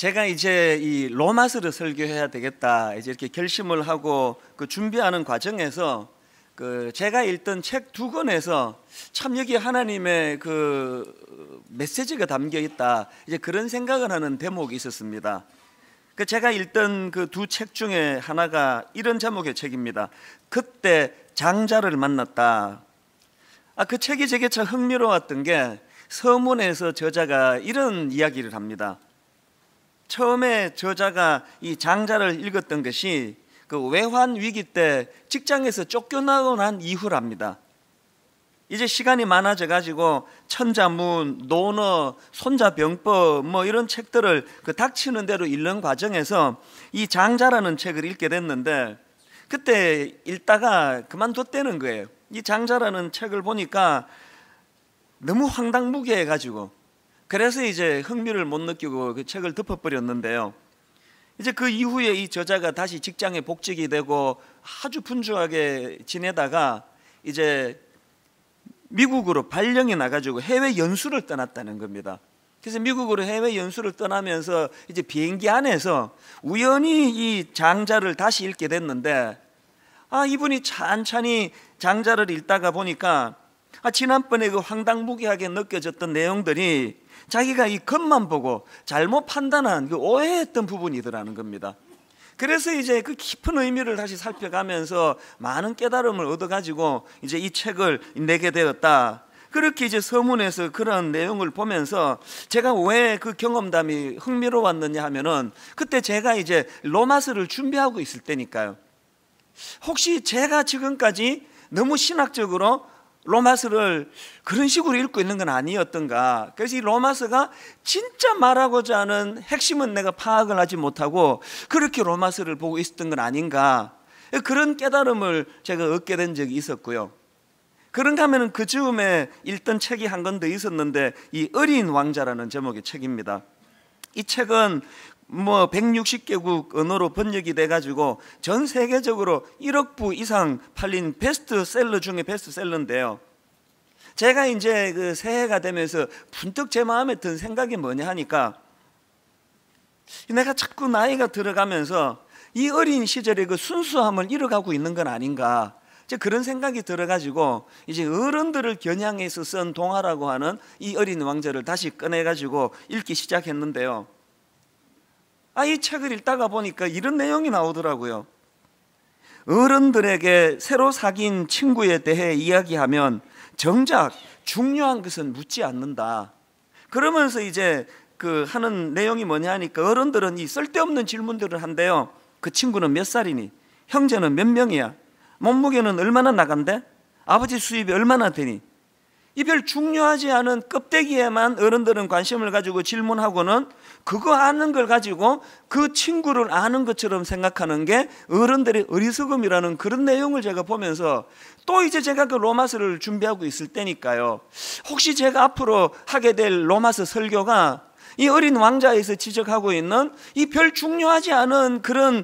제가 이제 이 로마서를 설교해야 되겠다 이제 이렇게 결심을 하고 그 준비하는 과정에서 제가 읽던 책 두 권에서 참 여기 하나님의 그 메시지가 담겨 있다 이제 그런 생각을 하는 대목이 있었습니다. 제가 읽던 그 두 책 중에 하나가 이런 제목의 책입니다. 그때 장자를 만났다. 그 책이 제게 참 흥미로웠던 게 서문에서 저자가 이런 이야기를 합니다. 처음에 저자가 이 장자를 읽었던 것이 그 외환 위기 때 직장에서 쫓겨나고 난 이후랍니다. 이제 시간이 많아져 가지고 천자문, 논어, 손자병법 뭐 이런 책들을 닥치는 대로 읽는 과정에서 이 장자라는 책을 읽게 됐는데 그때 읽다가 그만뒀다는 거예요. 이 장자라는 책을 보니까 너무 황당무계해 가지고 그래서 이제 흥미를 못 느끼고 그 책을 덮어버렸는데요. 이제 그 이후에 이 저자가 다시 직장에 복직이 되고 아주 분주하게 지내다가 이제 미국으로 발령이 나가지고 해외 연수를 떠났다는 겁니다. 그래서 미국으로 해외 연수를 떠나면서 이제 비행기 안에서 우연히 이 장자를 다시 읽게 됐는데 이분이 찬찬히 장자를 읽다가 보니까 지난번에 그 황당무계하게 느껴졌던 내용들이 자기가 이 겉만 보고 잘못 판단한 그 오해했던 부분이더라는 겁니다. 그래서 이제 그 깊은 의미를 다시 살펴가면서 많은 깨달음을 얻어가지고 이제 이 책을 내게 되었다. 그렇게 이제 서문에서 그런 내용을 보면서 제가 왜 그 경험담이 흥미로웠느냐 하면은 그때 제가 이제 로마서를 준비하고 있을 때니까요. 혹시 제가 지금까지 너무 신학적으로 로마서를 그런 식으로 읽고 있는 건 아니었던가. 그래서 이 로마서가 진짜 말하고자 하는 핵심은 내가 파악을 하지 못하고 그렇게 로마서를 보고 있었던 건 아닌가. 그런 깨달음을 제가 얻게 된 적이 있었고요. 그런가 하면 그 즈음에 읽던 책이 한 권 더 있었는데 이 어린 왕자라는 제목의 책입니다. 이 책은 160개국 언어로 번역이 돼가지고 전 세계적으로 1억 부 이상 팔린 베스트셀러 중에 베스트셀러인데요. 제가 이제 그 새해가 되면서 문득 제 마음에 든 생각이 뭐냐 하니까 내가 자꾸 나이가 들어가면서 이 어린 시절의 그 순수함을 잃어가고 있는 건 아닌가. 이제 그런 생각이 들어가지고 이제 어른들을 겨냥해서 쓴 동화라고 하는 이 어린 왕자를 다시 꺼내가지고 읽기 시작했는데요. 이 책을 읽다가 보니까 이런 내용이 나오더라고요. 어른들에게 새로 사귄 친구에 대해 이야기하면 정작 중요한 것은 묻지 않는다. 그러면서 이제 하는 내용이 뭐냐 하니까 어른들은 이 쓸데없는 질문들을 한대요. 그 친구는 몇 살이니? 형제는 몇 명이야? 몸무게는 얼마나 나간대? 아버지 수입이 얼마나 되니? 이 별 중요하지 않은 껍데기에만 어른들은 관심을 가지고 질문하고는 그거 아는 걸 가지고 그 친구를 아는 것처럼 생각하는 게 어른들의 어리석음이라는 그런 내용을 제가 보면서 또 이제 제가 그 로마서를 준비하고 있을 때니까요. 혹시 제가 앞으로 하게 될 로마서 설교가 이 어린 왕자에서 지적하고 있는 이 별 중요하지 않은 그런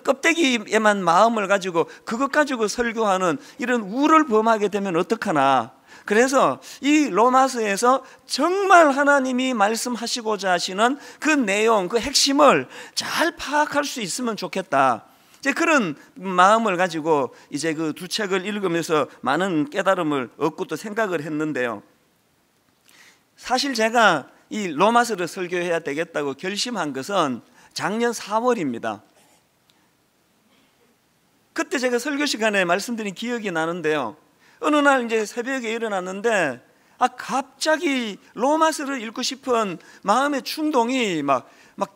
껍데기에만 마음을 가지고 그것 가지고 설교하는 이런 우를 범하게 되면 어떡하나. 그래서 이 로마서에서 정말 하나님이 말씀하시고자 하시는 그 내용, 그 핵심을 잘 파악할 수 있으면 좋겠다. 이제 그런 마음을 가지고 이제 그 두 책을 읽으면서 많은 깨달음을 얻고 또 생각을 했는데요. 사실 제가 이 로마서를 설교해야 되겠다고 결심한 것은 작년 4월입니다. 그때 제가 설교 시간에 말씀드린 기억이 나는데요. 어느 날 이제 새벽에 일어났는데 갑자기 로마서를 읽고 싶은 마음의 충동이 막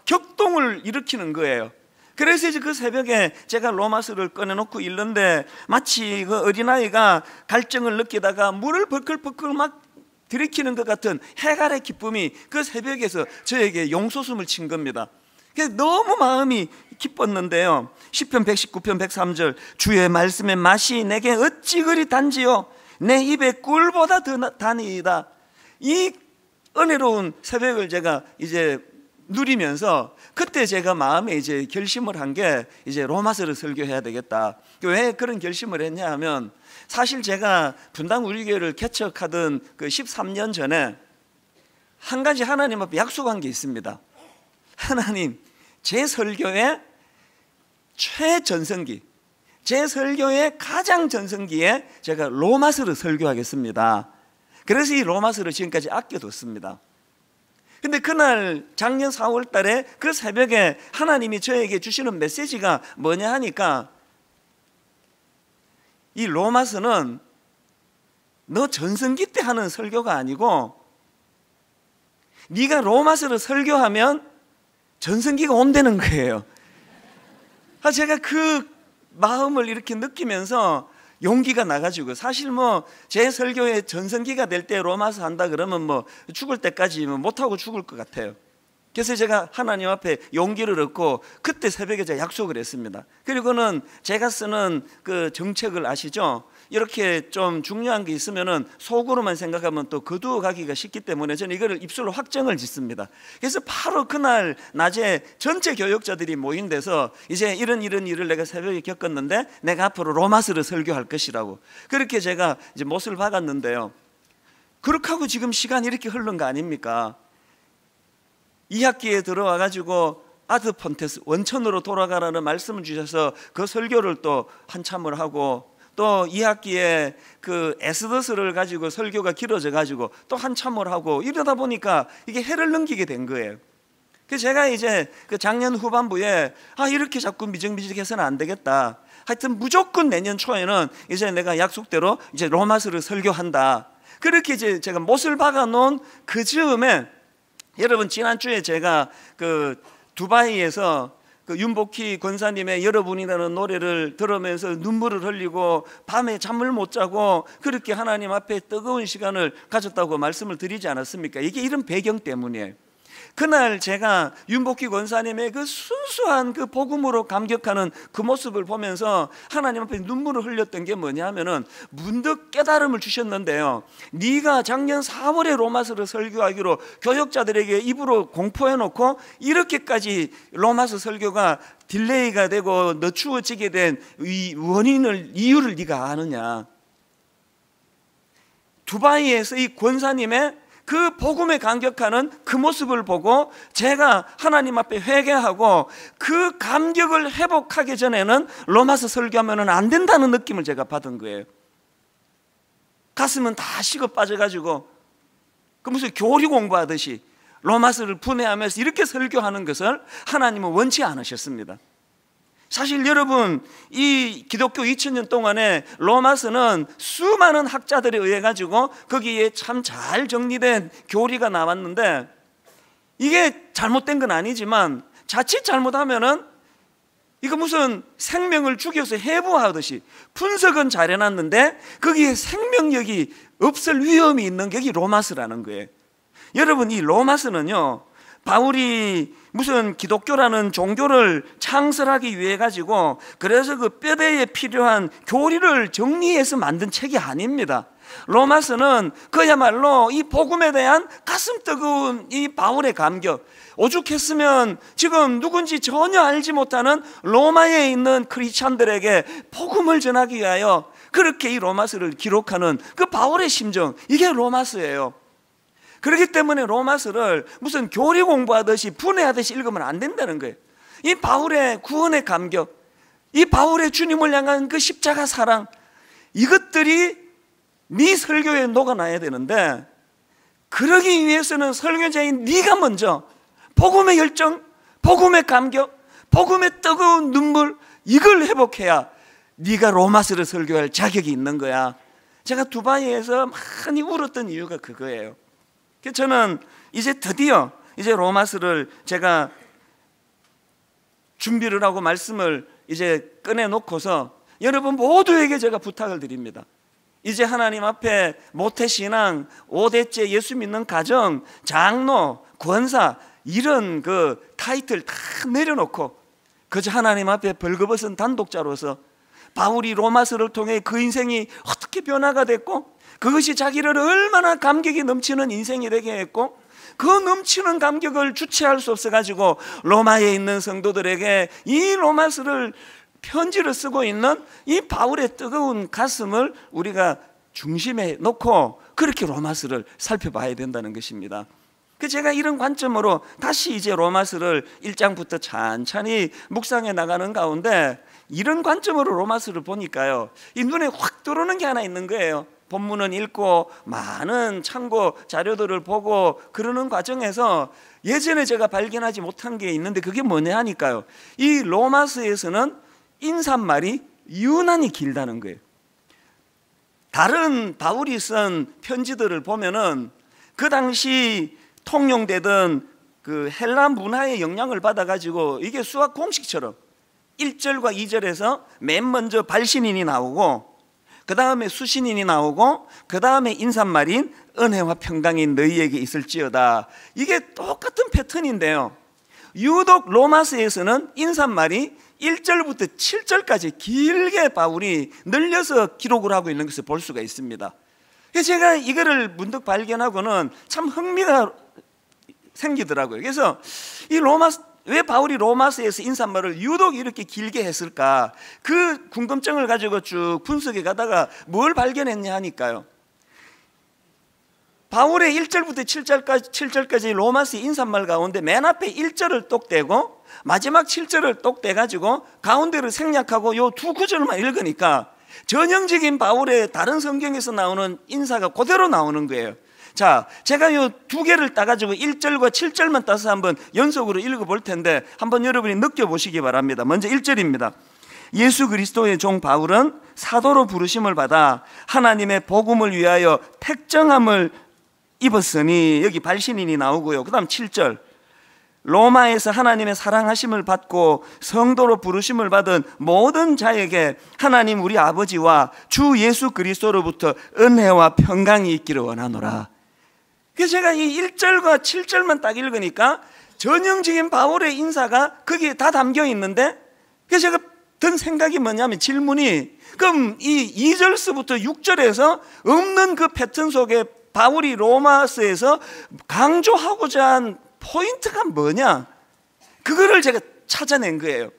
격동을 일으키는 거예요. 그래서 이제 그 새벽에 제가 로마서를 꺼내놓고 읽는데 마치 그 어린아이가 갈증을 느끼다가 물을 벌컥벌컥 막 들이키는 것 같은 해갈의 기쁨이 그 새벽에서 저에게 용솟음을 친 겁니다. 그래서 너무 마음이 기뻤는데요. 시편 119편 103절 주의 말씀의 맛이 내게 어찌 그리 단지요 내 입에 꿀보다 더 다니이다. 이 은혜로운 새벽을 제가 이제 누리면서 그때 제가 마음에 이제 결심을 한 게 이제 로마서를 설교해야 되겠다. 왜 그런 결심을 했냐 하면 사실 제가 분당 우리 교회를 개척하던 그 13년 전에 한 가지 하나님 앞에 약속한 게 있습니다. 하나님, 제 설교의 최전성기, 제 설교의 가장 전성기에 제가 로마서를 설교하겠습니다. 그래서 이 로마서를 지금까지 아껴뒀습니다. 근데 그날 작년 4월 달에 그 새벽에 하나님이 저에게 주시는 메시지가 뭐냐 하니까, 이 로마서는 너 전성기 때 하는 설교가 아니고 네가 로마서를 설교하면 전성기가 온다는 거예요. 제가 그 마음을 이렇게 느끼면서 용기가 나가지고, 사실 뭐 제 설교의 전성기가 될 때 로마서 한다 그러면 뭐 죽을 때까지 못하고 죽을 것 같아요. 그래서 제가 하나님 앞에 용기를 얻고 그때 새벽에 제가 약속을 했습니다. 그리고는 제가 쓰는 그 정책을 아시죠? 이렇게 좀 중요한 게 있으면은 속으로만 생각하면 또 거두어 가기가 쉽기 때문에 저는 이거를 입술로 확정을 짓습니다. 그래서 바로 그날 낮에 전체 교역자들이 모인 데서 이제 이런 일을 내가 새벽에 겪었는데 내가 앞으로 로마서를 설교할 것이라고, 그렇게 제가 이제 못을 박았는데요. 그렇게 하고 지금 시간이 이렇게 흐른 거 아닙니까? 2학기에 들어와 가지고 아드폰테스 원천으로 돌아가라는 말씀을 주셔서 그 설교를 또 한참을 하고, 또 2학기에 그 에스더스를 가지고 설교가 길어져 가지고 또 한참을 하고, 이러다 보니까 이게 해를 넘기게 된 거예요. 그래서 제가 이제 그 작년 후반부에 이렇게 자꾸 미적미적해서는 안 되겠다, 하여튼 무조건 내년 초에는 이제 내가 약속대로 이제 로마서를 설교한다, 그렇게 이제 제가 못을 박아 놓은 그 즈음에, 여러분 지난주에 제가 그 두바이에서 그 윤복희 권사님의 여러분이라는 노래를 들으면서 눈물을 흘리고 밤에 잠을 못 자고 그렇게 하나님 앞에 뜨거운 시간을 가졌다고 말씀을 드리지 않았습니까? 이게 이런 배경 때문이에요. 그날 제가 윤복희 권사님의 그 순수한 그 복음으로 감격하는 그 모습을 보면서 하나님 앞에 눈물을 흘렸던 게 뭐냐 하면은, 문득 깨달음을 주셨는데요, 네가 작년 4월에 로마서를 설교하기로 교역자들에게 입으로 공포해놓고 이렇게까지 로마서 설교가 딜레이가 되고 늦추어지게 된 이 이유를 네가 아느냐. 두바이에서 이 권사님의 그 복음에 감격하는 그 모습을 보고 제가 하나님 앞에 회개하고 그 감격을 회복하기 전에는 로마서 설교하면 안 된다는 느낌을 제가 받은 거예요. 가슴은 다 식어 빠져가지고 그 무슨 교리 공부하듯이 로마서를 분해하면서 이렇게 설교하는 것을 하나님은 원치 않으셨습니다. 사실 여러분, 이 기독교 2000년 동안에 로마서는 수많은 학자들에 의해 가지고 거기에 참 잘 정리된 교리가 나왔는데, 이게 잘못된 건 아니지만 자칫 잘못하면은 이거 무슨 생명을 죽여서 해부하듯이 분석은 잘 해놨는데 거기에 생명력이 없을 위험이 있는 게 로마서라는 거예요. 여러분, 이 로마서는요, 바울이 무슨 기독교라는 종교를 창설하기 위해 가지고 그래서 그 뼈대에 필요한 교리를 정리해서 만든 책이 아닙니다. 로마서는 그야말로 이 복음에 대한 가슴 뜨거운 이 바울의 감격, 오죽했으면 지금 누군지 전혀 알지 못하는 로마에 있는 크리스찬들에게 복음을 전하기 위하여 그렇게 이 로마서를 기록하는 그 바울의 심정, 이게 로마서예요. 그렇기 때문에 로마서를 무슨 교리 공부하듯이 분해하듯이 읽으면 안 된다는 거예요. 이 바울의 구원의 감격, 이 바울의 주님을 향한 그 십자가 사랑, 이것들이 네 설교에 녹아나야 되는데, 그러기 위해서는 설교자인 네가 먼저 복음의 열정, 복음의 감격, 복음의 뜨거운 눈물, 이걸 회복해야 네가 로마서를 설교할 자격이 있는 거야. 제가 두바이에서 많이 울었던 이유가 그거예요. 저는 이제 드디어 이제 로마서를 제가 준비를 하고 말씀을 이제 꺼내놓고서 여러분 모두에게 제가 부탁을 드립니다. 이제 하나님 앞에 모태신앙, 5대째 예수 믿는 가정, 장로, 권사, 이런 그 타이틀 다 내려놓고 그저 하나님 앞에 벌거벗은 단독자로서 바울이 로마서를 통해 그 인생이 어떻게 변화가 됐고, 그것이 자기를 얼마나 감격이 넘치는 인생이 되게 했고, 그 넘치는 감격을 주체할 수 없어가지고 로마에 있는 성도들에게 이 로마서를 편지를 쓰고 있는 이 바울의 뜨거운 가슴을 우리가 중심에 놓고 그렇게 로마서를 살펴봐야 된다는 것입니다. 제가 이런 관점으로 다시 이제 로마서를 1장부터 찬찬히 묵상해 나가는 가운데 이런 관점으로 로마서를 보니까요, 이 눈에 확 들어오는 게 하나 있는 거예요. 본문은 읽고 많은 참고 자료들을 보고 그러는 과정에서 예전에 제가 발견하지 못한 게 있는데, 그게 뭐냐 하니까요, 이 로마서에서는 인사말이 유난히 길다는 거예요. 다른 바울이 쓴 편지들을 보면은 그 당시 통용되던 그 헬라 문화의 영향을 받아가지고 이게 수학 공식처럼 1절과 2절에서 맨 먼저 발신인이 나오고, 그 다음에 수신인이 나오고, 그 다음에 인사말인 은혜와 평강이 너희에게 있을지어다. 이게 똑같은 패턴인데요, 유독 로마서에서는 인사말이 1절부터 7절까지 길게 바울이 늘려서 기록을 하고 있는 것을 볼 수가 있습니다. 제가 이거를 문득 발견하고는 참 흥미가 생기더라고요. 그래서 왜 바울이 로마서에서 인사말을 유독 이렇게 길게 했을까, 그 궁금증을 가지고 쭉 분석해 가다가 뭘 발견했냐 하니까요, 바울의 1절부터 7절까지 로마서 인사말 가운데 맨 앞에 1절을 똑 떼고 마지막 7절을 똑 떼가지고 가운데를 생략하고 요 두 구절만 읽으니까 전형적인 바울의 다른 성경에서 나오는 인사가 그대로 나오는 거예요. 자, 제가 요 두 개를 따가지고 1절과 7절만 따서 한번 연속으로 읽어볼 텐데 한번 여러분이 느껴보시기 바랍니다. 먼저 1절입니다. 예수 그리스도의 종 바울은 사도로 부르심을 받아 하나님의 복음을 위하여 택정함을 입었으니, 여기 발신인이 나오고요. 그 다음 7절, 로마에서 하나님의 사랑하심을 받고 성도로 부르심을 받은 모든 자에게 하나님 우리 아버지와 주 예수 그리스도로부터 은혜와 평강이 있기를 원하노라. 그래서 제가 이 1절과 7절만 딱 읽으니까 전형적인 바울의 인사가 거기에 다 담겨 있는데, 그래서 제가 든 생각이 뭐냐면, 질문이, 그럼 이 2절서부터 6절에서 없는 그 패턴 속에 바울이 로마서에서 강조하고자 한 포인트가 뭐냐, 그거를 제가 찾아낸 거예요.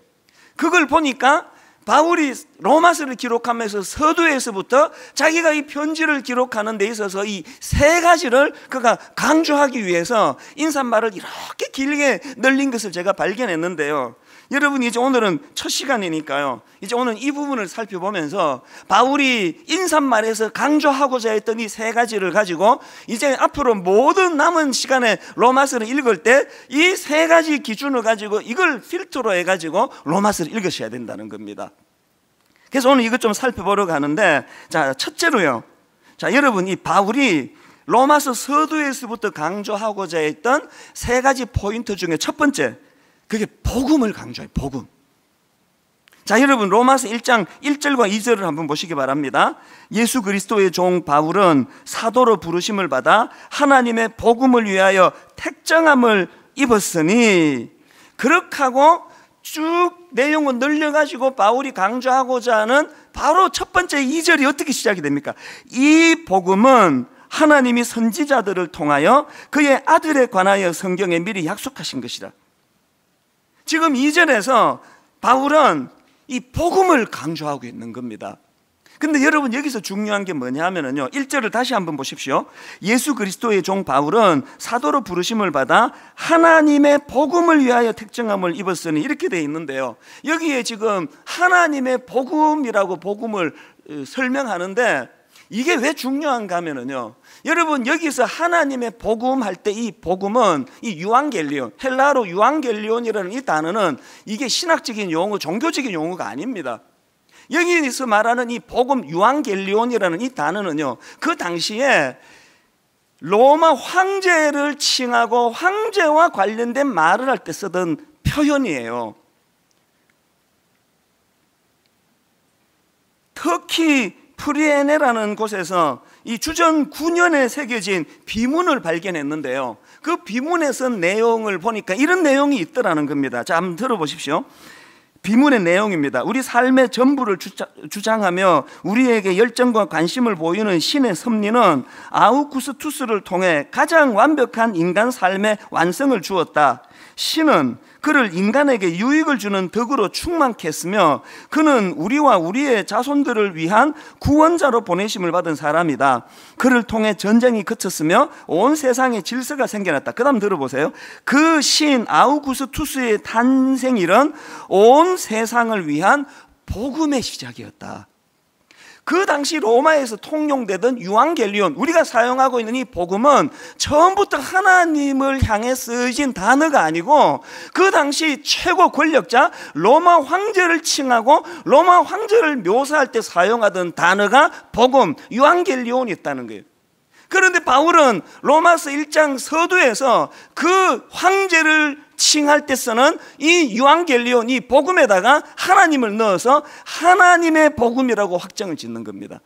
그걸 보니까 바울이 로마서를 기록하면서 서두에서부터 자기가 이 편지를 기록하는 데 있어서 이 세 가지를 그가 강조하기 위해서 인사말을 이렇게 길게 늘린 것을 제가 발견했는데요, 여러분 이제 오늘은 첫 시간이니까요, 이제 오늘 이 부분을 살펴보면서 바울이 인사말에서 강조하고자 했던 이 세 가지를 가지고 이제 앞으로 모든 남은 시간에 로마서를 읽을 때 이 세 가지 기준을 가지고 이걸 필터로 해가지고 로마서를 읽으셔야 된다는 겁니다. 그래서 오늘 이것 좀 살펴보러 가는데, 자, 첫째로요, 자, 여러분 이 바울이 로마서 서두에서부터 강조하고자 했던 세 가지 포인트 중에 첫 번째, 그게 복음을 강조해요. 복음. 자, 여러분 로마서 1장 1절과 2절을 한번 보시기 바랍니다. 예수 그리스도의 종 바울은 사도로 부르심을 받아 하나님의 복음을 위하여 택정함을 입었으니, 그렇게 하고 쭉 내용을 늘려가지고 바울이 강조하고자 하는 바로 첫 번째 2절이 어떻게 시작이 됩니까? 이 복음은 하나님이 선지자들을 통하여 그의 아들에 관하여 성경에 미리 약속하신 것이다. 지금 2절에서 바울은 이 복음을 강조하고 있는 겁니다. 근데 여러분 여기서 중요한 게 뭐냐 하면요, 1절을 다시 한번 보십시오. 예수 그리스도의 종 바울은 사도로 부르심을 받아 하나님의 복음을 위하여 택정함을 입었으니, 이렇게 돼 있는데요, 여기에 지금 하나님의 복음이라고 복음을 설명하는데 이게 왜 중요한가 하면요, 여러분 여기서 하나님의 복음 할 때 이 복음은 이 유앙겔리온, 헬라어로 유앙겔리온이라는 이 단어는 이게 신학적인 용어, 종교적인 용어가 아닙니다. 여기서 말하는 이 복음 유앙겔리온이라는 이 단어는요, 그 당시에 로마 황제를 칭하고 황제와 관련된 말을 할 때 쓰던 표현이에요. 터키 프리에네라는 곳에서 이 주전 9년에 새겨진 비문을 발견했는데요, 그 비문에 쓴 내용을 보니까 이런 내용이 있더라는 겁니다. 자, 한번 들어보십시오. 비문의 내용입니다. 우리 삶의 전부를 주장하며 우리에게 열정과 관심을 보이는 신의 섭리는 아우구스투스를 통해 가장 완벽한 인간 삶의 완성을 주었다. 신은 그를 인간에게 유익을 주는 덕으로 충만케 했으며 그는 우리와 우리의 자손들을 위한 구원자로 보내심을 받은 사람이다. 그를 통해 전쟁이 그쳤으며 온 세상에 질서가 생겨났다. 그 다음 들어보세요. 그 신 아우구스투스의 탄생일은 온 세상을 위한 복음의 시작이었다. 그 당시 로마에서 통용되던 유앙겔리온, 우리가 사용하고 있는 이 복음은 처음부터 하나님을 향해 쓰여진 단어가 아니고 그 당시 최고 권력자 로마 황제를 칭하고 로마 황제를 묘사할 때 사용하던 단어가 복음, 유앙겔리온이었다는 거예요. 그런데 바울은 로마서 1장 서두에서 그 황제를 칭할 때 쓰는 이 유앙겔리온, 이 복음에다가 하나님을 넣어서 하나님의 복음이라고 확정을 짓는 겁니다.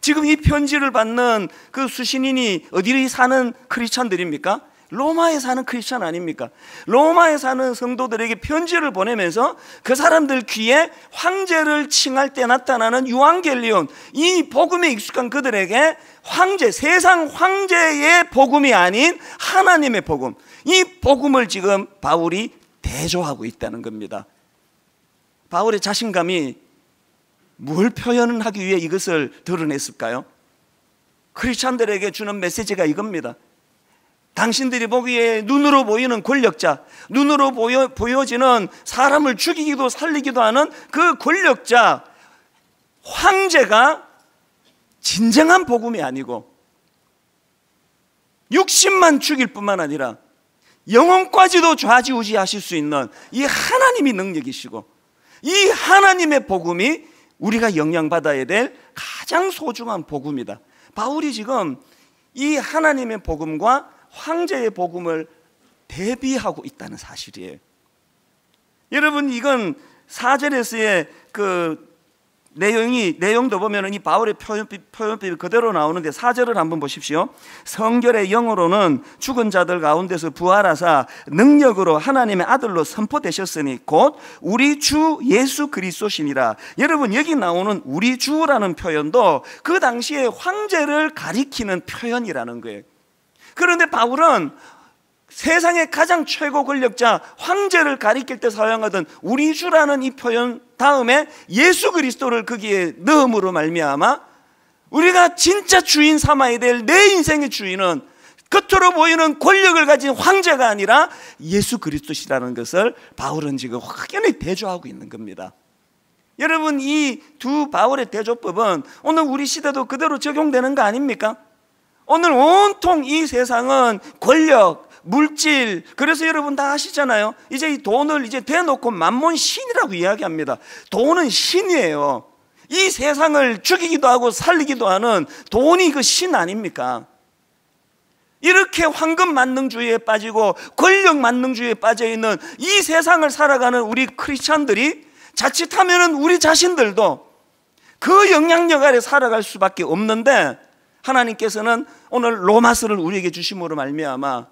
지금 이 편지를 받는 그 수신인이 어디 사는 크리스찬들입니까? 로마에 사는 크리스찬 아닙니까? 로마에 사는 성도들에게 편지를 보내면서 그 사람들 귀에 황제를 칭할 때 나타나는 유앙겔리온, 이 복음에 익숙한 그들에게 황제, 세상 황제의 복음이 아닌 하나님의 복음, 이 복음을 지금 바울이 대조하고 있다는 겁니다. 바울의 자신감이 뭘 표현하기 위해 이것을 드러냈을까요? 크리스찬들에게 주는 메시지가 이겁니다. 당신들이 보기에 눈으로 보이는 권력자, 눈으로 보여지는 사람을 죽이기도 살리기도 하는 그 권력자, 황제가 진정한 복음이 아니고 육신만 죽일 뿐만 아니라 영혼까지도 좌지우지하실 수 있는 이 하나님이 능력이시고 이 하나님의 복음이 우리가 영향받아야 될 가장 소중한 복음이다. 바울이 지금 이 하나님의 복음과 황제의 복음을 대비하고 있다는 사실이에요. 여러분, 이건 4절에서의 그 내용도 보면 이 바울의 표현법이 그대로 나오는데 4절을 한번 보십시오. 성결의 영으로는 죽은 자들 가운데서 부활하사 능력으로 하나님의 아들로 선포되셨으니 곧 우리 주 예수 그리스도시니라. 여러분, 여기 나오는 우리 주라는 표현도 그 당시에 황제를 가리키는 표현이라는 거예요. 그런데 바울은 세상의 가장 최고 권력자 황제를 가리킬 때 사용하던 우리 주라는 이 표현 다음에 예수 그리스도를 거기에 넣음으로 말미암아 우리가 진짜 주인 삼아야 될 내 인생의 주인은 겉으로 보이는 권력을 가진 황제가 아니라 예수 그리스도시라는 것을 바울은 지금 확연히 대조하고 있는 겁니다. 여러분, 이 두 바울의 대조법은 오늘 우리 시대도 그대로 적용되는 거 아닙니까? 오늘 온통 이 세상은 권력, 물질, 그래서 여러분 다 아시잖아요. 이제 이 돈을 이제 대놓고 만몬 신이라고 이야기합니다. 돈은 신이에요. 이 세상을 죽이기도 하고 살리기도 하는 돈이 그 신 아닙니까? 이렇게 황금 만능주의에 빠지고 권력 만능주의에 빠져 있는 이 세상을 살아가는 우리 크리스찬들이 자칫하면은 우리 자신들도 그 영향력 아래 살아갈 수밖에 없는데 하나님께서는 오늘 로마서를 우리에게 주심으로 말미암아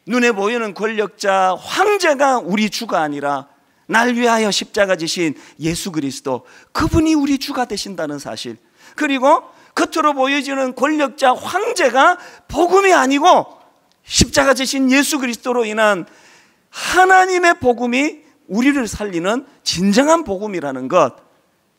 눈에 보이는 권력자 황제가 우리 주가 아니라 날 위하여 십자가 지신 예수 그리스도, 그분이 우리 주가 되신다는 사실, 그리고 겉으로 보여지는 권력자 황제가 복음이 아니고 십자가 지신 예수 그리스도로 인한 하나님의 복음이 우리를 살리는 진정한 복음이라는 것,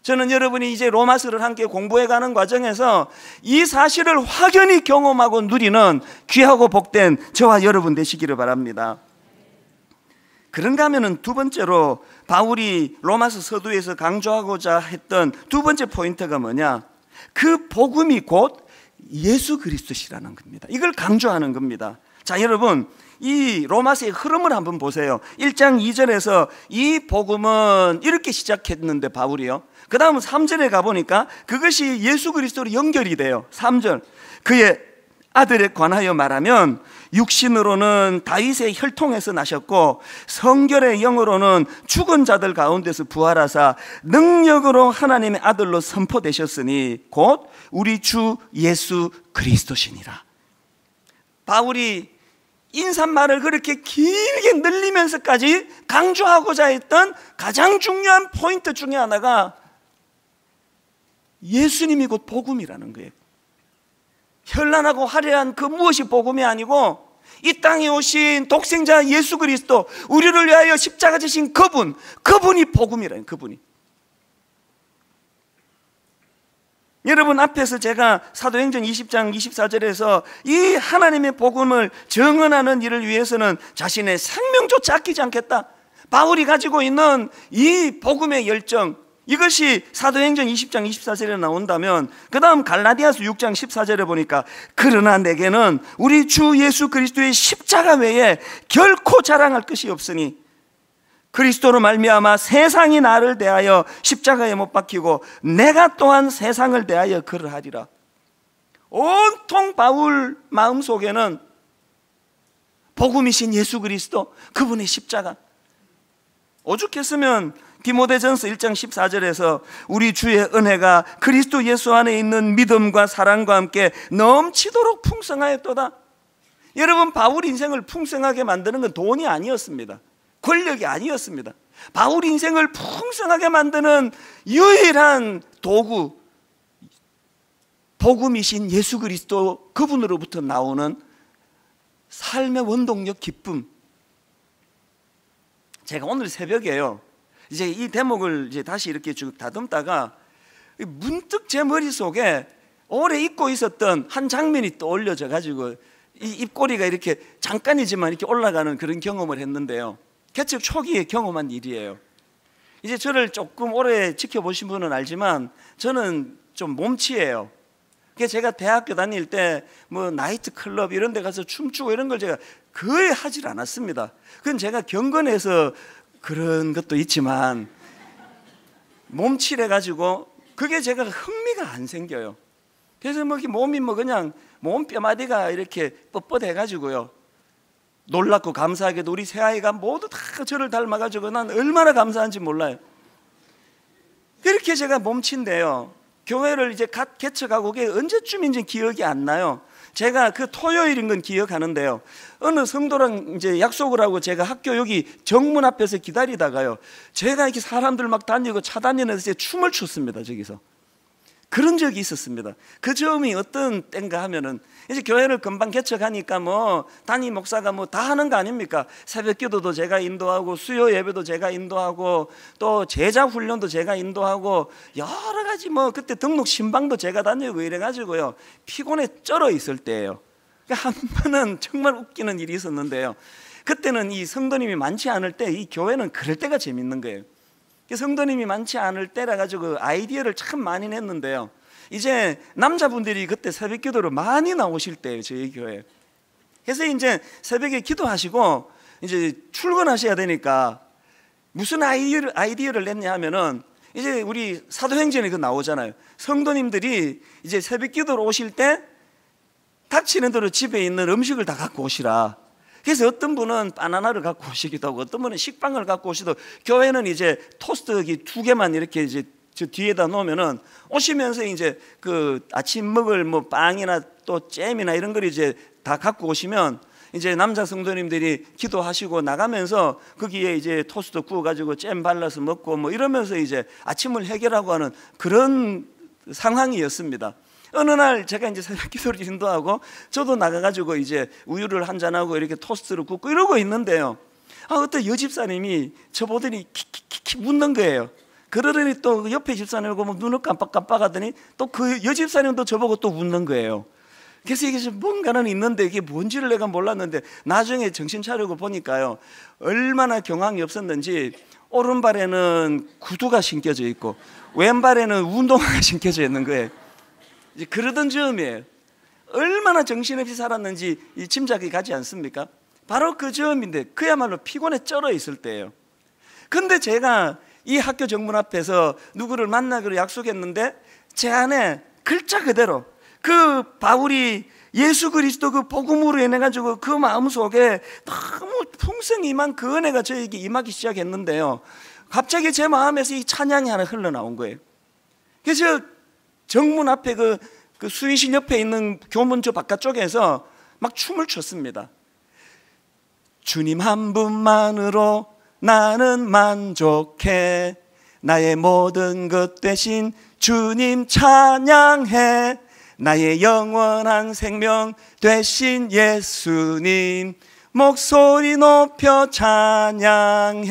저는 여러분이 이제 로마서를 함께 공부해가는 과정에서 이 사실을 확연히 경험하고 누리는 귀하고 복된 저와 여러분 되시기를 바랍니다. 그런가 하면은 두 번째로 바울이 로마서 서두에서 강조하고자 했던 두 번째 포인트가 뭐냐? 그 복음이 곧 예수 그리스도시라는 겁니다. 이걸 강조하는 겁니다. 자, 여러분, 이 로마서의 흐름을 한번 보세요. 1장 2절에서 이 복음은 이렇게 시작했는데 바울이요, 그 다음 3절에 가보니까 그것이 예수 그리스도로 연결이 돼요. 3절, 그의 아들에 관하여 말하면 육신으로는 다윗의 혈통에서 나셨고 성결의 영으로는 죽은 자들 가운데서 부활하사 능력으로 하나님의 아들로 선포되셨으니 곧 우리 주 예수 그리스도시니라. 바울이 인사말을 그렇게 길게 늘리면서까지 강조하고자 했던 가장 중요한 포인트 중에 하나가 예수님이 곧 복음이라는 거예요. 현란하고 화려한 그 무엇이 복음이 아니고 이 땅에 오신 독생자 예수 그리스도, 우리를 위하여 십자가 지신 그분이 복음이라는, 그분이. 여러분 앞에서 제가 사도행전 20장 24절에서 이 하나님의 복음을 증언하는 일을 위해서는 자신의 생명조차 아끼지 않겠다, 바울이 가지고 있는 이 복음의 열정, 이것이 사도행전 20장 24절에 나온다면, 그 다음 갈라디아서 6장 14절에 보니까 그러나 내게는 우리 주 예수 그리스도의 십자가 외에 결코 자랑할 것이 없으니 그리스도로 말미암아 세상이 나를 대하여 십자가에 못 박히고 내가 또한 세상을 대하여 그러하리라. 온통 바울 마음속에는 복음이신 예수 그리스도, 그분의 십자가. 오죽했으면 디모데전서 1장 14절에서 우리 주의 은혜가 그리스도 예수 안에 있는 믿음과 사랑과 함께 넘치도록 풍성하였도다. 여러분, 바울 인생을 풍성하게 만드는 건 돈이 아니었습니다. 권력이 아니었습니다. 바울 인생을 풍성하게 만드는 유일한 도구, 복음이신 예수 그리스도, 그분으로부터 나오는 삶의 원동력, 기쁨. 제가 오늘 새벽에요, 이제 이 대목을 이제 다시 이렇게 쭉 다듬다가 문득 제 머릿속에 오래 잊고 있었던 한 장면이 떠올려져 가지고 이 입꼬리가 이렇게 잠깐이지만 이렇게 올라가는 그런 경험을 했는데요. 개척 초기에 경험한 일이에요. 이제 저를 조금 오래 지켜보신 분은 알지만 저는 좀 몸치예요. 그래서 제가 대학교 다닐 때 뭐 나이트 클럽 이런 데 가서 춤추고 이런 걸 제가 거의 하질 않았습니다. 그건 제가 경건해서 그런 것도 있지만 몸치래 가지고 그게 제가 흥미가 안 생겨요. 그래서 뭐 몸이 뭐 그냥 몸 뼈마디가 이렇게 뻣뻣해 가지고요, 놀랍고 감사하게도 우리 새아이가 모두 다 저를 닮아가지고 난 얼마나 감사한지 몰라요. 그렇게 제가 몸친데요, 교회를 이제 갓 개척하고 그게 언제쯤인지 기억이 안 나요. 제가 그 토요일인 건 기억하는데요, 어느 성도랑 이제 약속을 하고 제가 학교 여기 정문 앞에서 기다리다가요, 제가 이렇게 사람들 막 다니고 차 다니면서 춤을 췄습니다. 저기서 그런 적이 있었습니다. 그 점이 어떤 때인가 하면은 이제 교회를 금방 개척하니까 뭐 담임 목사가 뭐 다 하는 거 아닙니까? 새벽 기도도 제가 인도하고 수요 예배도 제가 인도하고 또 제자 훈련도 제가 인도하고 여러 가지 뭐 그때 등록 신방도 제가 다니고 이래 가지고요, 피곤에 쩔어 있을 때예요. 한 번은 정말 웃기는 일이 있었는데요, 그때는 이 성도님이 많지 않을 때 이 교회는 그럴 때가 재밌는 거예요. 성도님이 많지 않을 때라 가지고 아이디어를 참 많이 냈는데요, 이제 남자분들이 그때 새벽 기도로 많이 나오실 때예요, 저희 교회. 그래서 이제 새벽에 기도하시고 이제 출근하셔야 되니까 무슨 아이디어를 냈냐 하면은, 이제 우리 사도행전에 그 나오잖아요. 성도님들이 이제 새벽 기도로 오실 때 닥치는 대로 집에 있는 음식을 다 갖고 오시라. 그래서 어떤 분은 바나나를 갖고 오시기도 하고 어떤 분은 식빵을 갖고 오시도, 교회는 이제 토스트기 2개만 이렇게 이제 저 뒤에다 놓으면은 오시면서 이제 그 아침 먹을 뭐 빵이나 또 잼이나 이런 걸 이제 다 갖고 오시면 이제 남자 성도님들이 기도하시고 나가면서 거기에 이제 토스트 구워가지고 잼 발라서 먹고 뭐 이러면서 이제 아침을 해결하고 하는 그런 상황이었습니다. 어느 날 제가 이제 새벽 기도를 인도하고 저도 나가가지고 이제 우유를 한잔하고 이렇게 토스트를 굽고 이러고 있는데요, 어떤 여집사님이 저 보더니 킥킥킥 웃는 거예요. 그러더니 또 옆에 집사님을 보면 눈을 깜빡깜빡하더니 또 그 여집사님도 저보고 또 웃는 거예요. 그래서 이게 뭔가는 있는데 이게 뭔지를 내가 몰랐는데 나중에 정신 차리고 보니까요, 얼마나 경황이 없었는지 오른발에는 구두가 신겨져 있고 왼발에는 운동화가 신겨져 있는 거예요. 이제 그러던 즈음이에요. 얼마나 정신없이 살았는지 이 짐작이 가지 않습니까? 바로 그 즈음인데 그야말로 피곤에 쩔어 있을 때예요. 근데 제가 이 학교 정문 앞에서 누구를 만나기로 약속했는데 제 안에 글자 그대로 그 바울이 예수 그리스도 그 복음으로 인해 가지고 그 마음속에 너무 풍성히 임한 그 은혜가 저에게 임하기 시작했는데요, 갑자기 제 마음에서 이 찬양이 하나 흘러나온 거예요. 그래서 정문 앞에 그 수의실 옆에 있는 교문 저 바깥쪽에서 막 춤을 췄습니다. 주님 한 분만으로 나는 만족해. 나의 모든 것 대신 주님 찬양해. 나의 영원한 생명 되신 예수님 목소리 높여 찬양해.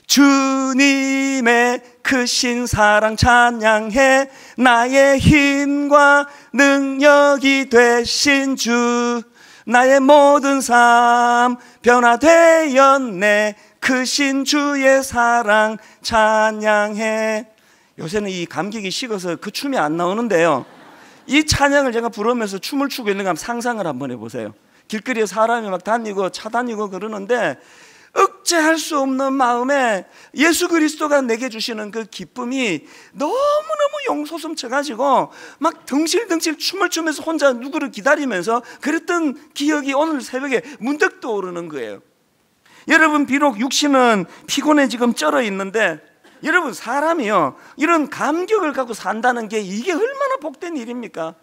주님의 크신 사랑 찬양해. 나의 힘과 능력이 되신 주 나의 모든 삶 변화되었네. 크신 주의 사랑 찬양해. 요새는 이 감격이 식어서 그 춤이 안 나오는데요, 이 찬양을 제가 부르면서 춤을 추고 있는 거 한번 상상을 한번 해보세요. 길거리에 사람이 막 다니고 차 다니고 그러는데 억제할 수 없는 마음에 예수 그리스도가 내게 주시는 그 기쁨이 너무너무 용솟음쳐가지고 막 덩실덩실 춤을 추면서 혼자 누구를 기다리면서 그랬던 기억이 오늘 새벽에 문득 떠오르는 거예요. 여러분, 비록 육신은 피곤해 지금 쩔어 있는데, 여러분, 사람이요, 이런 감격을 갖고 산다는 게 이게 얼마나 복된 일입니까?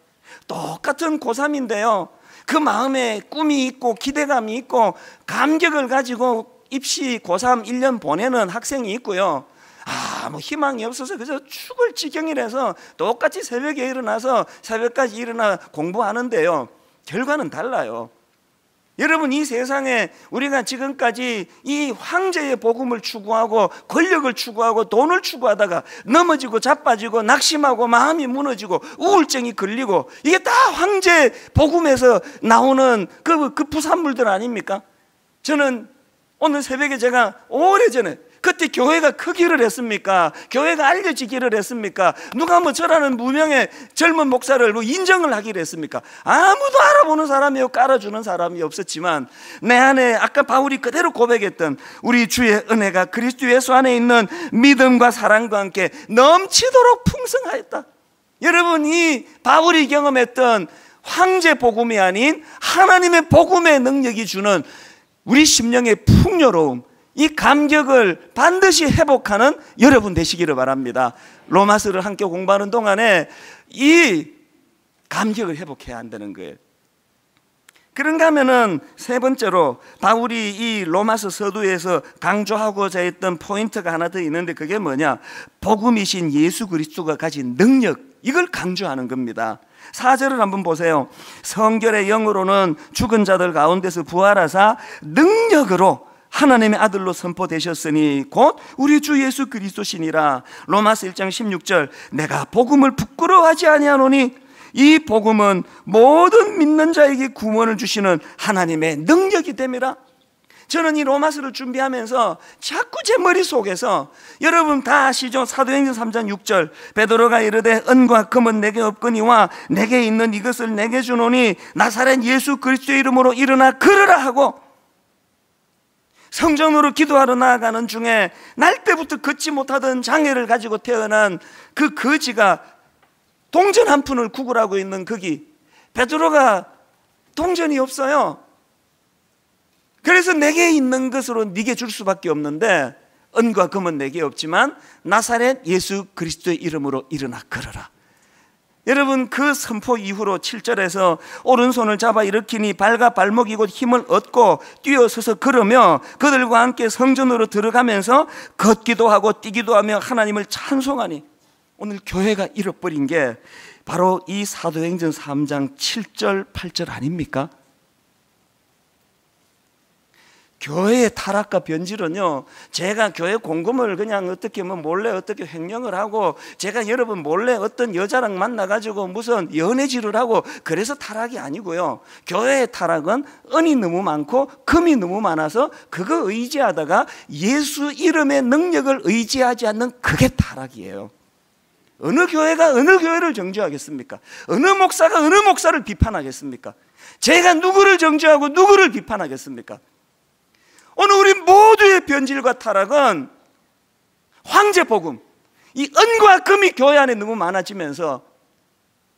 똑같은 고3인데요, 그 마음에 꿈이 있고 기대감이 있고 감격을 가지고 입시 고3 1년 보내는 학생이 있고요, 뭐 희망이 없어서 그저 죽을 지경이라서 똑같이 새벽에 일어나서 새벽까지 일어나 공부하는데요, 결과는 달라요. 여러분, 이 세상에 우리가 지금까지 이 황제의 복음을 추구하고 권력을 추구하고 돈을 추구하다가 넘어지고 자빠지고 낙심하고 마음이 무너지고 우울증이 걸리고, 이게 다 황제 복음에서 나오는 그 부산물들 아닙니까? 저는 오늘 새벽에 제가 오래전에, 그때 교회가 크기를 했습니까? 교회가 알려지기를 했습니까? 누가 뭐 저라는 무명의 젊은 목사를 뭐 인정을 하기를 했습니까? 아무도 알아보는 사람이 없고 깔아주는 사람이 없었지만, 내 안에 아까 바울이 그대로 고백했던 우리 주의 은혜가 그리스도 예수 안에 있는 믿음과 사랑과 함께 넘치도록 풍성하였다. 여러분, 이 바울이 경험했던 황제 복음이 아닌 하나님의 복음의 능력이 주는 우리 심령의 풍요로움, 이 감격을 반드시 회복하는 여러분 되시기를 바랍니다. 로마서를 함께 공부하는 동안에 이 감격을 회복해야 한다는 거예요. 그런가 하면은 세 번째로 바울이 이 로마서 서두에서 강조하고자 했던 포인트가 하나 더 있는데, 그게 뭐냐? 복음이신 예수 그리스도가 가진 능력, 이걸 강조하는 겁니다. 4절을 한번 보세요. 성결의 영으로는 죽은 자들 가운데서 부활하사 능력으로 하나님의 아들로 선포되셨으니 곧 우리 주 예수 그리스도시니라. 로마서 1장 16절, 내가 복음을 부끄러워하지 아니하노니 이 복음은 모든 믿는 자에게 구원을 주시는 하나님의 능력이 됨이라. 저는 이 로마서를 준비하면서 자꾸 제 머릿속에서, 여러분 다 아시죠? 사도행전 3장 6절, 베드로가 이르되 은과 금은 내게 없거니와 내게 있는 이것을 내게 주노니 나사렛 예수 그리스도의 이름으로 일어나 걸으라 하고, 성전으로 기도하러 나아가는 중에 날 때부터 걷지 못하던 장애를 가지고 태어난 그 거지가 동전 한 푼을 구걸하고 있는 거기, 베드로가 동전이 없어요. 그래서 내게 있는 것으로 네게 줄 수밖에 없는데, 은과 금은 내게 없지만 나사렛 예수 그리스도의 이름으로 일어나 걸어라. 여러분, 그 선포 이후로 7절에서 오른손을 잡아 일으키니 발과 발목이 곧 힘을 얻고 뛰어서서 걸으며 그들과 함께 성전으로 들어가면서 걷기도 하고 뛰기도 하며 하나님을 찬송하니, 오늘 교회가 잃어버린 게 바로 이 사도행전 3장 7절 8절 아닙니까? 교회의 타락과 변질은요, 제가 교회 공금을 그냥 어떻게 몰래 어떻게 횡령을 하고, 제가 여러분 몰래 어떤 여자랑 만나가지고 무슨 연애질을 하고 그래서 타락이 아니고요, 교회의 타락은 은이 너무 많고 금이 너무 많아서 그거 의지하다가 예수 이름의 능력을 의지하지 않는, 그게 타락이에요. 어느 교회가 어느 교회를 정죄하겠습니까? 어느 목사가 어느 목사를 비판하겠습니까? 제가 누구를 정죄하고 누구를 비판하겠습니까? 오늘 우리 모두의 변질과 타락은 황제 복음, 이 은과 금이 교회 안에 너무 많아지면서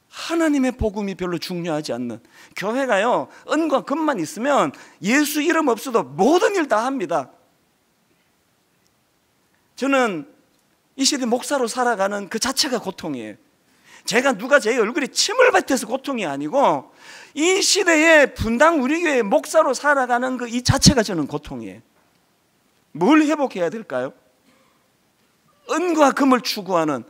하나님의 복음이 별로 중요하지 않는, 교회가요 은과 금만 있으면 예수 이름 없어도 모든 일 다 합니다. 저는 이 시대 목사로 살아가는 그 자체가 고통이에요. 누가 제 얼굴에 침을 뱉어서 고통이 아니고 이 시대에 분당 우리 교회 목사로 살아가는 그 이 자체가 저는 고통이에요. 뭘 회복해야 될까요? 은과 금을 추구하는,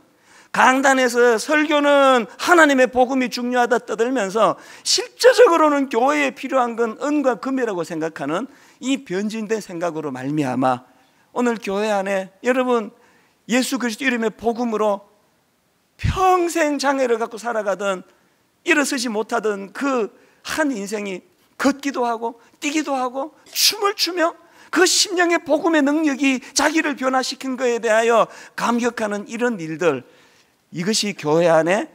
강단에서 설교는 하나님의 복음이 중요하다 떠들면서 실제적으로는 교회에 필요한 건 은과 금이라고 생각하는 이 변질된 생각으로 말미암아 오늘 교회 안에 여러분 예수 그리스도 이름의 복음으로 평생 장애를 갖고 살아가던, 일어서지 못하던 그 한 인생이 걷기도 하고 뛰기도 하고 춤을 추며 그 심령의 복음의 능력이 자기를 변화시킨 것에 대하여 감격하는 이런 일들, 이것이 교회 안에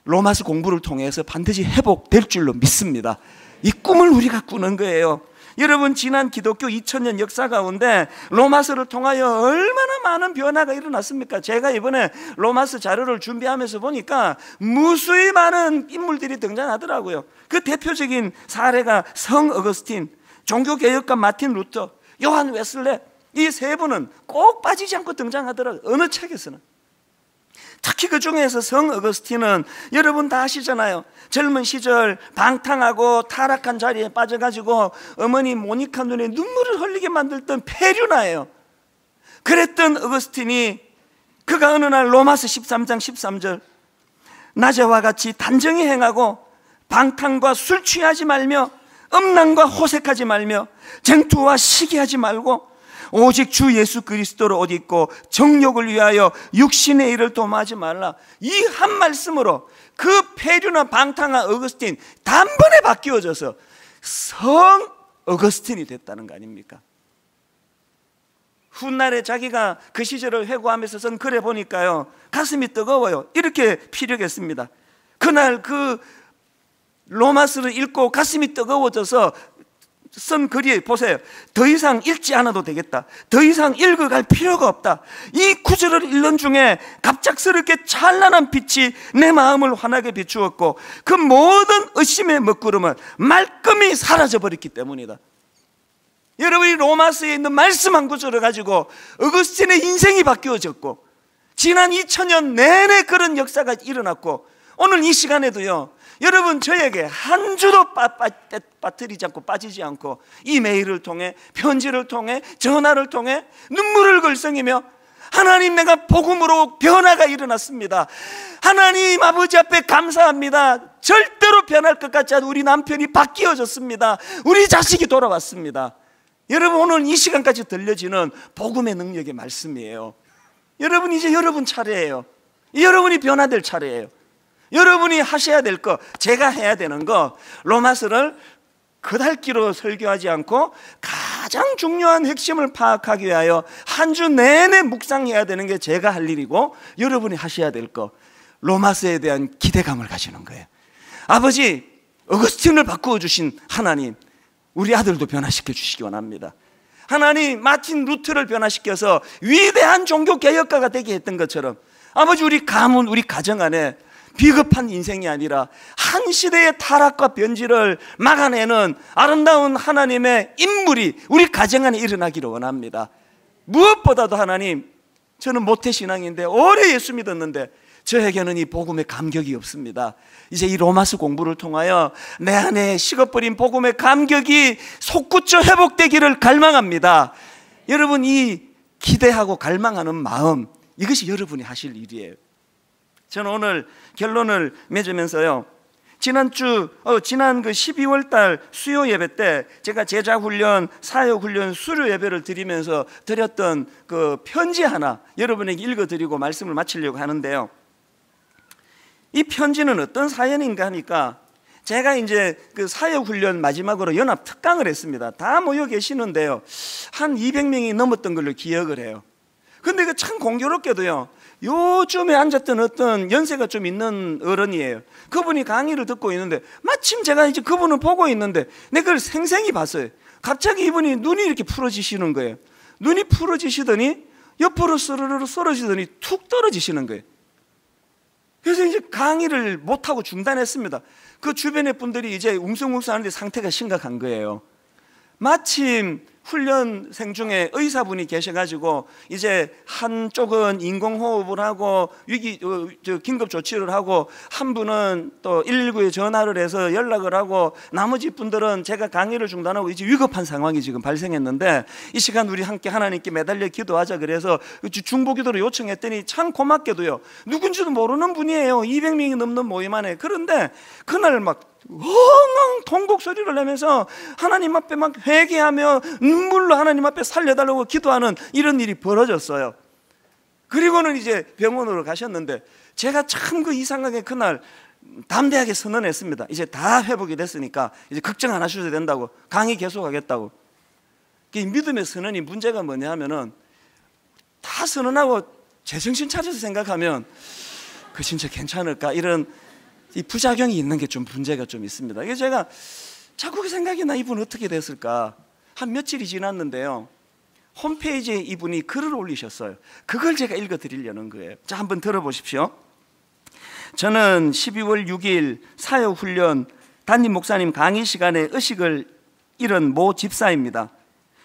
로마서 공부를 통해서 반드시 회복될 줄로 믿습니다. 이 꿈을 우리가 꾸는 거예요. 여러분, 지난 기독교 2000년 역사 가운데 로마서를 통하여 얼마나 많은 변화가 일어났습니까? 제가 이번에 로마서 자료를 준비하면서 보니까 무수히 많은 인물들이 등장하더라고요. 그 대표적인 사례가 성 어거스틴, 종교개혁가 마틴 루터, 요한 웨슬레, 이 세 분은 꼭 빠지지 않고 등장하더라고요. 어느 책에서는. 특히 그 중에서 성 어거스틴은 여러분 다 아시잖아요. 젊은 시절 방탕하고 타락한 자리에 빠져가지고 어머니 모니카 눈에 눈물을 흘리게 만들던 폐륜아예요. 그랬던 어거스틴이 그가 어느 날 로마서 13장 13절 낮에와 같이 단정히 행하고 방탕과 술 취하지 말며 음란과 호색하지 말며 쟁투와 시기하지 말고 오직 주 예수 그리스도를 옷 입고 정욕을 위하여 육신의 일을 도모하지 말라. 이 한 말씀으로 그 폐륜한 방탕한 어거스틴 단번에 바뀌어져서 성 어거스틴이 됐다는 거 아닙니까? 훗날에 자기가 그 시절을 회고하면서 쓴 글에 보니까요, 가슴이 뜨거워요. 이렇게 피력했습니다. 그날 그 로마서를 읽고 가슴이 뜨거워져서 쓴 글이 보세요. 더 이상 읽지 않아도 되겠다. 더 이상 읽어갈 필요가 없다. 이 구절을 읽는 중에 갑작스럽게 찬란한 빛이 내 마음을 환하게 비추었고 그 모든 의심의 먹구름은 말끔히 사라져버렸기 때문이다. 여러분이 로마서에 있는 말씀 한 구절을 가지고 어거스틴의 인생이 바뀌어졌고 지난 2000년 내내 그런 역사가 일어났고 오늘 이 시간에도요, 여러분 저에게 한 주도 빠뜨리지 않고 빠지지 않고 이메일을 통해 편지를 통해 전화를 통해 눈물을 글썽이며 하나님, 내가 복음으로 변화가 일어났습니다. 하나님 아버지 앞에 감사합니다. 절대로 변할 것 같지 않은 우리 남편이 바뀌어졌습니다. 우리 자식이 돌아왔습니다. 여러분, 오늘 이 시간까지 들려지는 복음의 능력의 말씀이에요. 여러분, 이제 여러분 차례예요. 여러분이 변화될 차례예요. 여러분이 하셔야 될 거, 제가 해야 되는 거, 로마서를 그달기로 설교하지 않고 가장 중요한 핵심을 파악하기 위하여 한 주 내내 묵상해야 되는 게 제가 할 일이고, 여러분이 하셔야 될 거, 로마서에 대한 기대감을 가지는 거예요. 아버지, 어거스틴을 바꾸어 주신 하나님, 우리 아들도 변화시켜 주시기 원합니다. 하나님, 마틴 루터를 변화시켜서 위대한 종교 개혁가가 되게 했던 것처럼 아버지, 우리 가문, 우리 가정 안에 비겁한 인생이 아니라 한 시대의 타락과 변질을 막아내는 아름다운 하나님의 인물이 우리 가정 안에 일어나기를 원합니다. 무엇보다도 하나님, 저는 모태신앙인데 오래 예수 믿었는데 저에게는 이 복음의 감격이 없습니다. 이제 이 로마서 공부를 통하여 내 안에 식어버린 복음의 감격이 솟구쳐 회복되기를 갈망합니다. 여러분, 이 기대하고 갈망하는 마음, 이것이 여러분이 하실 일이에요. 저는 오늘 결론을 맺으면서요, 지난 그 12월 달 수요 예배 때 제가 제자훈련, 사역훈련, 수료 예배를 드리면서 드렸던 그 편지 하나 여러분에게 읽어드리고 말씀을 마치려고 하는데요, 이 편지는 어떤 사연인가 하니까 제가 이제 그 사역훈련 마지막으로 연합 특강을 했습니다. 다 모여 계시는데요, 한 200명이 넘었던 걸로 기억을 해요. 근데 그 참 공교롭게도요, 요즘에 앉았던 어떤 연세가 좀 있는 어른이에요. 그분이 강의를 듣고 있는데 마침 제가 이제 그분을 보고 있는데 내가 그걸 생생히 봤어요. 갑자기 이분이 눈이 이렇게 풀어지시는 거예요. 눈이 풀어지시더니 옆으로 스르르 썰어지더니 툭 떨어지시는 거예요. 그래서 이제 강의를 못하고 중단했습니다. 그 주변의 분들이 이제 웅성웅성하는데 상태가 심각한 거예요. 마침 훈련생 중에 의사분이 계셔가지고 이제 한쪽은 인공호흡을 하고 긴급 조치를 하고 한 분은 또 119에 전화를 해서 연락을 하고 나머지 분들은 제가 강의를 중단하고 이제 위급한 상황이 지금 발생했는데 이 시간 우리 함께 하나님께 매달려 기도하자 그래서 중보기도를 요청했더니 참 고맙게도요, 누군지도 모르는 분이에요. 200명이 넘는 모임 안에. 그런데 그날 막 엉엉 통곡 소리를 내면서 하나님 앞에 막 회개하며 눈물로 하나님 앞에 살려달라고 기도하는 이런 일이 벌어졌어요. 그리고는 이제 병원으로 가셨는데 제가 참 그 이상하게 그날 담대하게 선언했습니다. 이제 다 회복이 됐으니까 이제 걱정 안 하셔도 된다고, 강의 계속하겠다고. 이 믿음의 선언이 문제가 뭐냐 하면은 다 선언하고 제정신 차려서 생각하면 그 진짜 괜찮을까, 이런 이 부작용이 있는 게 좀 문제가 좀 있습니다. 이게 제가 자꾸 그 생각이 나, 이분 어떻게 됐을까. 한 며칠이 지났는데요, 홈페이지에 이분이 글을 올리셨어요. 그걸 제가 읽어 드리려는 거예요. 자, 한번 들어보십시오. 저는 12월 6일 사역훈련 담임 목사님 강의 시간에 의식을 잃은 모 집사입니다.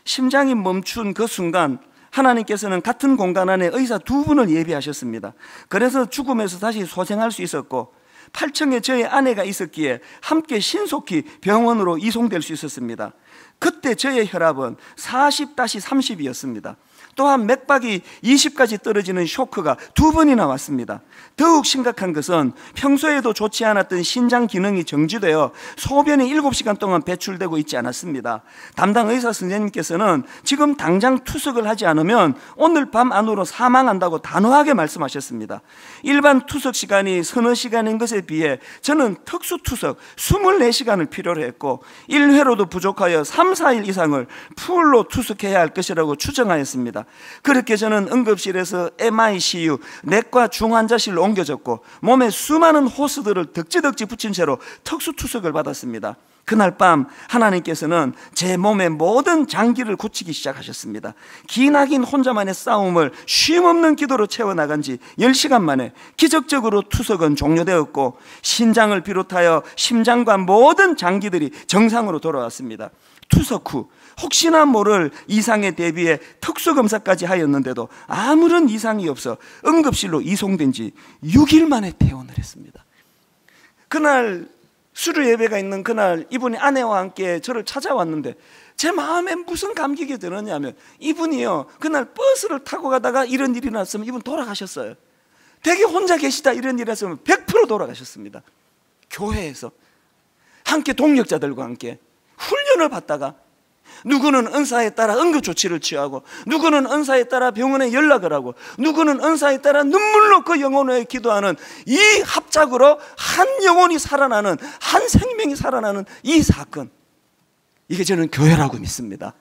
심장이 멈춘 그 순간 하나님께서는 같은 공간 안에 의사 2분을 예비하셨습니다. 그래서 죽음에서 다시 소생할 수 있었고 8층에 저희 아내가 있었기에 함께 신속히 병원으로 이송될 수 있었습니다. 그때 저의 혈압은 40-30이었습니다. 또한 맥박이 20까지 떨어지는 쇼크가 2번이나 왔습니다. 더욱 심각한 것은 평소에도 좋지 않았던 신장 기능이 정지되어 소변이 7시간 동안 배출되고 있지 않았습니다. 담당 의사 선생님께서는 지금 당장 투석을 하지 않으면 오늘 밤 안으로 사망한다고 단호하게 말씀하셨습니다. 일반 투석 시간이 서너 시간인 것에 비해 저는 특수 투석 24시간을 필요로 했고 1회로도 부족하여 3-4일 이상을 풀로 투석해야 할 것이라고 추정하였습니다. 그렇게 저는 응급실에서 MICU 내과 중환자실로 옮겨졌고 몸에 수많은 호스들을 덕지덕지 붙인 채로 특수투석을 받았습니다. 그날 밤 하나님께서는 제 몸의 모든 장기를 고치기 시작하셨습니다. 기나긴 혼자만의 싸움을 쉼없는 기도로 채워나간 지 10시간 만에 기적적으로 투석은 종료되었고 신장을 비롯하여 심장과 모든 장기들이 정상으로 돌아왔습니다. 투석 후 혹시나 모를 이상에 대비해 특수검사까지 하였는데도 아무런 이상이 없어 응급실로 이송된 지 6일 만에 퇴원을 했습니다. 그날 수료 예배가 있는 그날 이분이 아내와 함께 저를 찾아왔는데 제 마음에 무슨 감격이 들었냐면 이분이요, 그날 버스를 타고 가다가 이런 일이 났으면 이분 돌아가셨어요. 되게 혼자 계시다 이런 일이 났으면 100% 돌아가셨습니다. 교회에서 함께 동력자들과 함께 훈련을 받다가 누구는 은사에 따라 응급조치를 취하고 누구는 은사에 따라 병원에 연락을 하고 누구는 은사에 따라 눈물로 그 영혼을 기도하는 이 합작으로 한 영혼이 살아나는, 한 생명이 살아나는 이 사건, 이게 저는 교회라고 믿습니다.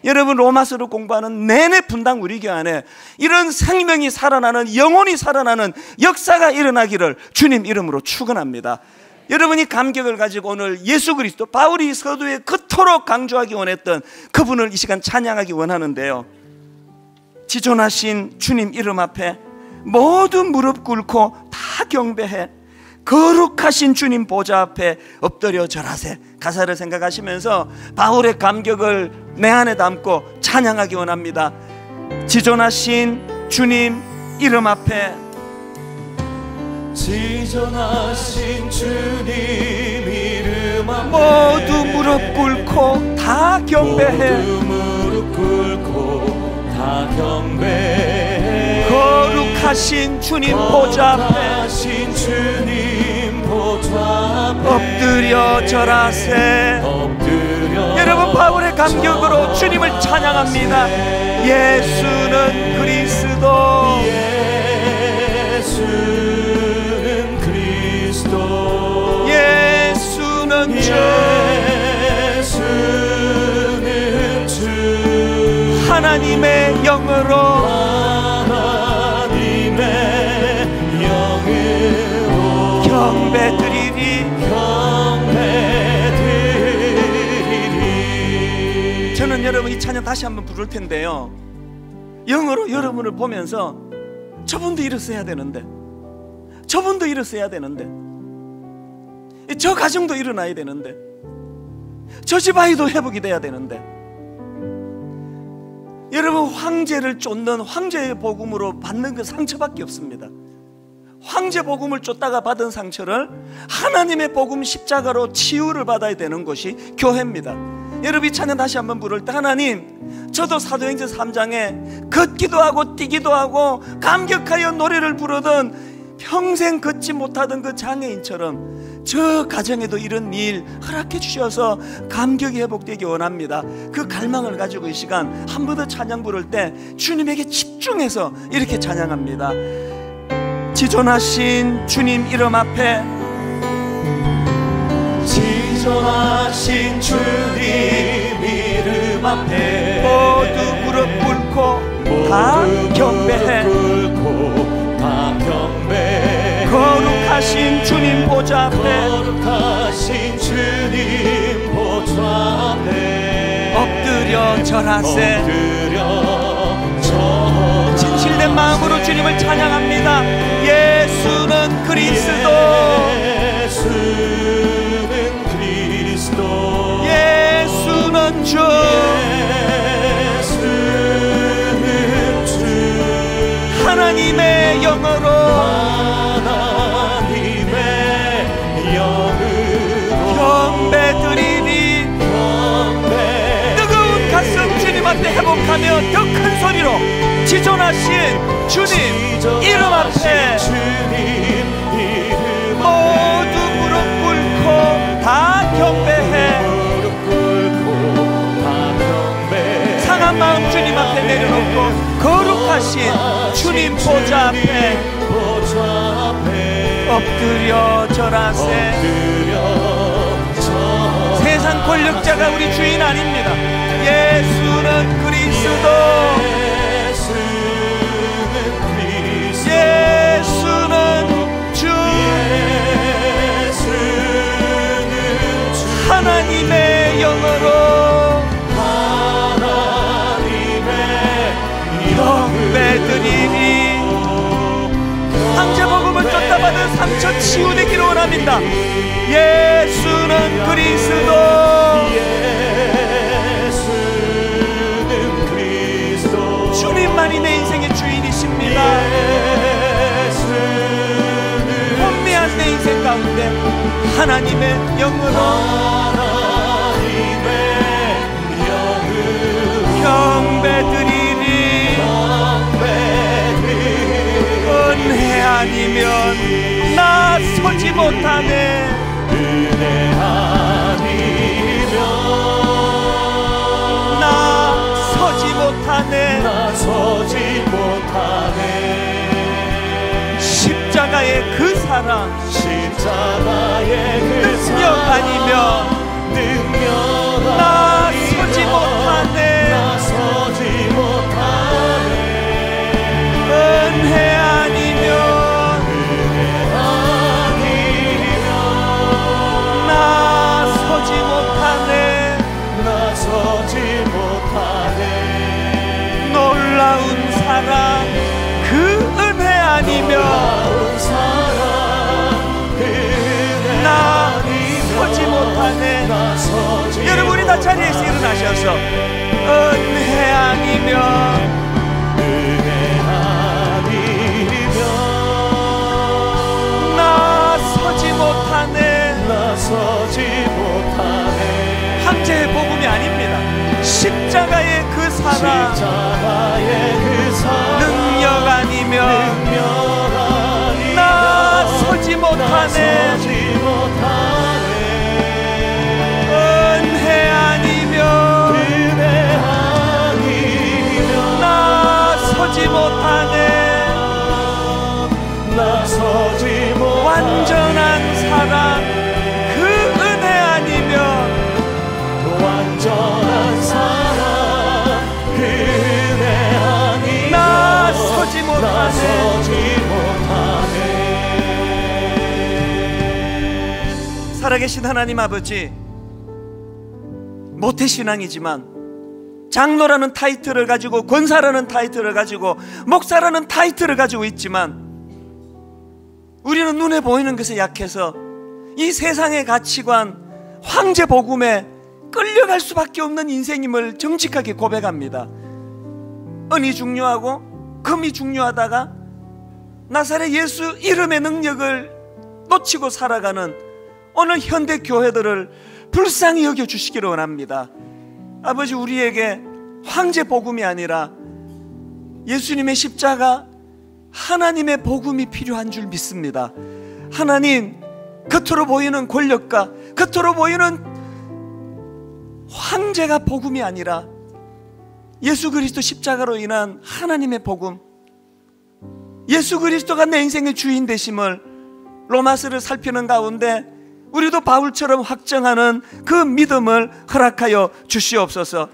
여러분, 로마서를 공부하는 내내 분당 우리 교회 안에 이런 생명이 살아나는, 영혼이 살아나는 역사가 일어나기를 주님 이름으로 축원합니다. 여러분이 감격을 가지고 오늘 예수 그리스도, 바울이 서두에 그토록 강조하기 원했던 그분을 이 시간 찬양하기 원하는데요, 지존하신 주님 이름 앞에 모두 무릎 꿇고 다 경배해 거룩하신 주님 보좌 앞에 엎드려 절하세. 가사를 생각하시면서 바울의 감격을 내 안에 담고 찬양하기 원합니다. 지존하신 주님 이름 앞에, 지존하신 주님 이름 앞에 모두 무릎 꿇고 다 경배해. 모두 무릎 꿇고 다 경배해. 거룩하신 주님 보좌 앞에 거룩하신 주님 보좌 앞에 엎드려 절하세. 엎드려 여러분, 바울의 감격으로 주님을 찬양합니다. 예수는 그리스도, 예수는 그리스도, 예수는 주, 예수는 주, 하나님의 영으로, 하나님의 영으로 경배드리리. 경배드리리. 저는 여러분 이 찬양 다시 한번 부를 텐데요, 영으로 여러분을 보면서 저분도 일었어야 되는데, 저분도 일었어야 되는데, 저 가정도 일어나야 되는데, 저 집 아이도 회복이 돼야 되는데, 여러분, 황제를 쫓는 황제의 복음으로 받는 그 상처밖에 없습니다. 황제 복음을 쫓다가 받은 상처를 하나님의 복음 십자가로 치유를 받아야 되는 것이 교회입니다. 여러분, 이 찬양 다시 한번 부를 때, 하나님, 저도 사도행전 3장에 걷기도 하고 뛰기도 하고 감격하여 노래를 부르던 평생 걷지 못하던 그 장애인처럼 저 가정에도 이런 일 허락해 주셔서 감격이 회복되기 원합니다. 그 갈망을 가지고 이 시간 한 번 더 찬양 부를 때 주님에게 집중해서 이렇게 찬양합니다. 지존하신 주님 이름 앞에, 지존하신 주님 이름 앞에 모두 무릎 꿇고 다 경배해. 거룩하신 주님 보좌 앞에, 거룩하신 주님 보좌 앞에 엎드려 절하세. 엎드려 절하세. 진실된 마음으로 주님을 찬양합니다. 예수는 그리스도, 예수는 그리스도, 예수는 주, 예수는 주, 하나님의 영으로 경배드리니, 뜨거운 가슴 주님 앞에 회복하며 더 큰 소리로 지존하신 주님 이름 앞에 모두 무릎 꿇고 다 경배해. 상한 마음 주님 앞에 내려놓고 거룩하신 주님 보좌 앞에 엎드려 절하세. 세상 권력자가 우리 주인 아닙니다. 예수는 그리스도, 예수는 주, 하나님의 영으로 경배드리니, 황제복음을 쫓다 받은 상처 치유되기를 원합니다. 예수는 그리스도, 예수는 그리스도, 주님만이 내 인생의 주인이십니다. 혼미한 내 인생 가운데 하나님의 영으로 경배드리니, 은혜 아니면 나 서지 못하네. 은혜 아니면 나 서지 못하네. 나 서지 못하네. 십자가의 그 사랑, 십자가의 그 능력 아니면 능력 나 서지 못하네. 나 서지 못하네. 은혜 아니면 나 서지 못하네. 나 서지 못하네. 놀라운 사랑 그 은혜 아니면 나 서지 못하네. 여러분, 우리 다 자리에서 일어나셔서 은혜 아니면 나 서지 못하네. 나 서지 못하네. 황제의 복음이 아닙니다. 십자가의 그 사랑, 십자가의 그 사랑 능력 아니면 나 서지 못하네. 은혜 아니면 나 서지 못하네. 완전한 사랑 그 은혜 아니면 완전한 사랑 그 은혜 아니면 나 서지 못하네. 살아계신 하나님 아버지, 모태신앙이지만 장로라는 타이틀을 가지고, 권사라는 타이틀을 가지고, 목사라는 타이틀을 가지고 있지만 우리는 눈에 보이는 것에 약해서 이 세상의 가치관, 황제 복음에 끌려갈 수밖에 없는 인생임을 정직하게 고백합니다. 은이 중요하고 금이 중요하다가 나사렛 예수 이름의 능력을 놓치고 살아가는 오늘 현대 교회들을 불쌍히 여겨주시기를 원합니다. 아버지, 우리에게 황제 복음이 아니라 예수님의 십자가, 하나님의 복음이 필요한 줄 믿습니다. 하나님, 겉으로 보이는 권력과 겉으로 보이는 황제가 복음이 아니라 예수 그리스도 십자가로 인한 하나님의 복음, 예수 그리스도가 내 인생의 주인 되심을 로마서를 살피는 가운데 우리도 바울처럼 확정하는 그 믿음을 허락하여 주시옵소서.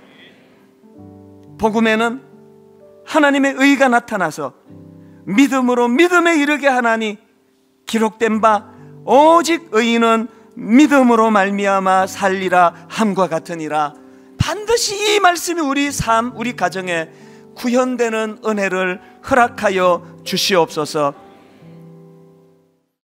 복음에는 하나님의 의가 나타나서 믿음으로 믿음에 이르게 하나니 기록된 바 오직 의인은 믿음으로 말미암아 살리라 함과 같으니라. 반드시 이 말씀이 우리 삶, 우리 가정에 구현되는 은혜를 허락하여 주시옵소서.